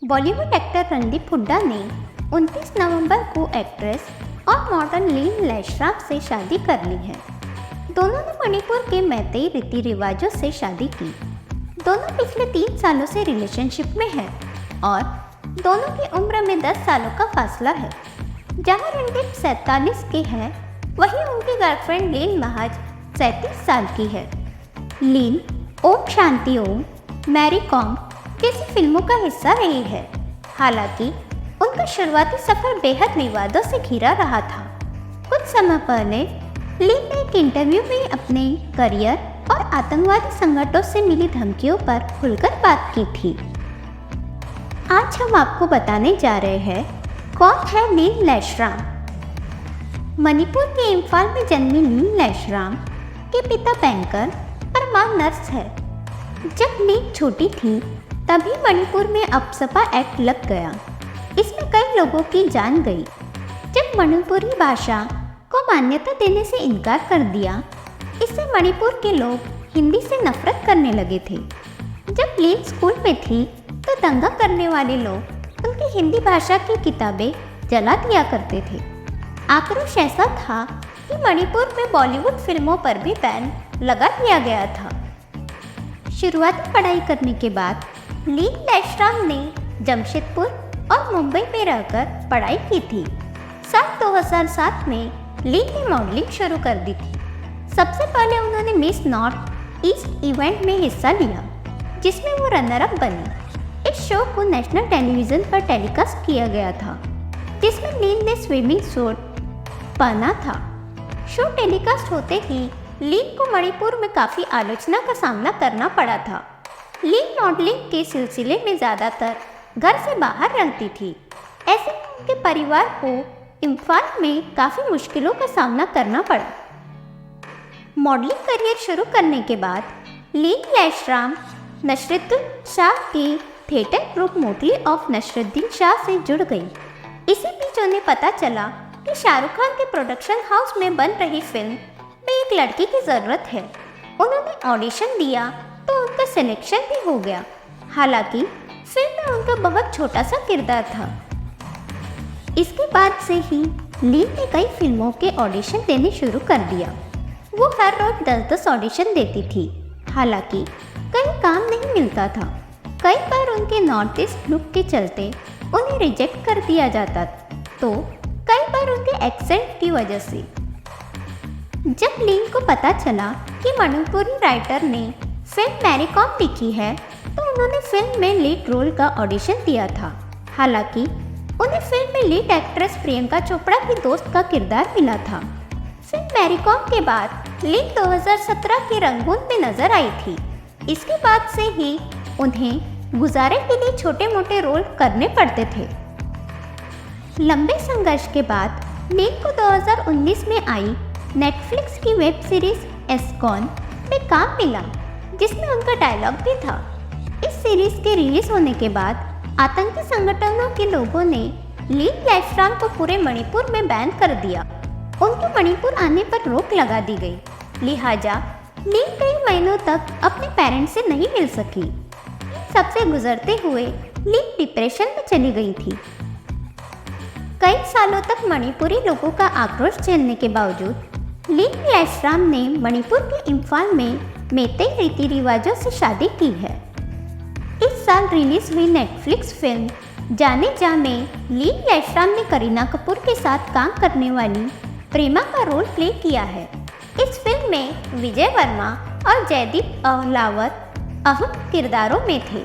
Bollywood actor Randeep Hooda ने 29 नवंबर को actress और मॉडर्न लीन लैशराम से शादी कर ली है। दोनों ने मणिपुर के मैतेई रीति रिवाजों से शादी की। दोनों पिछले 3 सालों से रिलेशनशिप में हैं और दोनों की उम्र में 10 सालों का फासला है। जहां रणदीप 47 के हैं, वहीं उनकी गर्लफ्रेंड लीन महज 37 साल की है। लीन ओम शांति ओम, मैरी कॉम जैसी फिल्मों का हिस्सा रही है। हालांकि उनका शुरुआती सफर बेहद विवादों से घिरा रहा था। कुछ समय पहले लीन ने एक इंटरव्यू में अपने करियर और आतंकवादी संगठनों से मिली धमकियों पर खुलकर बात की थी। आज हम आपको बताने जा रहे हैं कौन है लीन लैशराम। मणिपुर के इम्फाल में जन्मी लीन लैशराम के पिता बैंकर और मां नर्स है। जब लीन छोटी थी तभी मणिपुर में अपसपा एक्ट लग गया। इसमें कई लोगों की जान गई। जब मणिपुरी भाषा को मान्यता देने से इनकार कर दिया, इससे मणिपुर के लोग हिंदी से नफरत करने लगे थे। जब लीन स्कूल में थी तो दंगा करने वाले लोग उनकी हिंदी भाषा की किताबें जला दिया करते थे। आक्रोश ऐसा था कि मणिपुर में बॉलीवुड फिल्मों पर भी बैन लगा दिया गया था। शुरुआती पढ़ाई करने के बाद लीन लैशराम ने जमशेदपुर और मुंबई में रहकर पढ़ाई की थी। साल 2007 में लीन ने मॉडलिंग शुरू कर दी थी। सबसे पहले उन्होंने मिस नॉर्थ ईस्ट इवेंट में हिस्सा लिया, जिसमें वो रनर अप बनी। इस शो को नेशनल टेलीविज़न पर टेलीकास्ट किया गया था, जिसमें लीन ने स्विमिंग सूट पहना था। शो टेलीकास्ट होते ही लीन को मणिपुर में काफ़ी आलोचना का सामना करना पड़ा था। लीन मॉडलिंग के सिलसिले में ज़्यादातर घर से बाहर रहती थी। ऐसे में उनके परिवार को इम्फाल में काफ़ी मुश्किलों का सामना करना पड़ा। मॉडलिंग करियर शुरू करने के बाद लीन लैशराम नसरुद्दीन शाह के theatre group Motley of Naseeruddin Shah से जुड़ गई। इसी बीच उन्हें पता चला कि शाहरुख खान के प्रोडक्शन हाउस में बन रही फिल्म में एक लड़की की ज़रूरत है। उन्होंने ऑडिशन दिया तो उनका सिलेक्शन भी हो गया। हालांकि फिल्म में उनका बहुत छोटा सा किरदार था। इसके बाद से ही लीन ने कई फिल्मों के ऑडिशन देने शुरू कर दिया। वो हर रोज 10-10 ऑडिशन देती थी। हालांकि कहीं काम नहीं मिलता था। कई बार उनके नॉर्थ ईस्ट लुक के चलते उन्हें रिजेक्ट कर दिया जाता, तो कई बार उनके एक्सेंट की वजह से। जब लीन को पता चला कि मणिपुरी राइटर ने फिल्म मैरी कॉम लिखी है, तो उन्होंने फिल्म में लीड रोल का ऑडिशन दिया था। हालांकि उन्हें फिल्म में लीड एक्ट्रेस प्रियंका चोपड़ा की दोस्त का किरदार मिला था। फिल्म मैरी कॉम के बाद लीन 2017 के रंगून में नजर आई थी। इसके बाद से ही उन्हें गुजारे के लिए छोटे मोटे रोल करने पड़ते थे। लंबे संघर्ष के बाद लीन को 2019 में आई नेटफ्लिक्स की वेब सीरीज एस्कॉन में काम मिला, जिसमें उनका डायलॉग भी था। इस सीरीज के रिलीज होने के बाद आतंकी संगठनों के लोगों ने लीन लैशराम को पूरे मणिपुर में बैन कर दिया। उनके मणिपुर आने पर रोक लगा दी गई। लिहाजा लीन कई महीनों तक अपने पेरेंट्स से नहीं मिल सकी। सबसे गुजरते हुए लीन डिप्रेशन में चली गई थी। कई सालों तक मणिपुरी लोगों का आक्रोश झेलने के बावजूद लीन लैशराम ने मणिपुर के इम्फाल में मैतेई रीति रिवाजों से शादी की है। इस साल रिलीज हुई नेटफ्लिक्स फिल्म जाने जा में लीन लैशराम ने करीना कपूर के साथ काम करने वाली प्रेमा का रोल प्ले किया है। इस फिल्म में विजय वर्मा और जयदीप अहलावत अहम किरदारों में थे।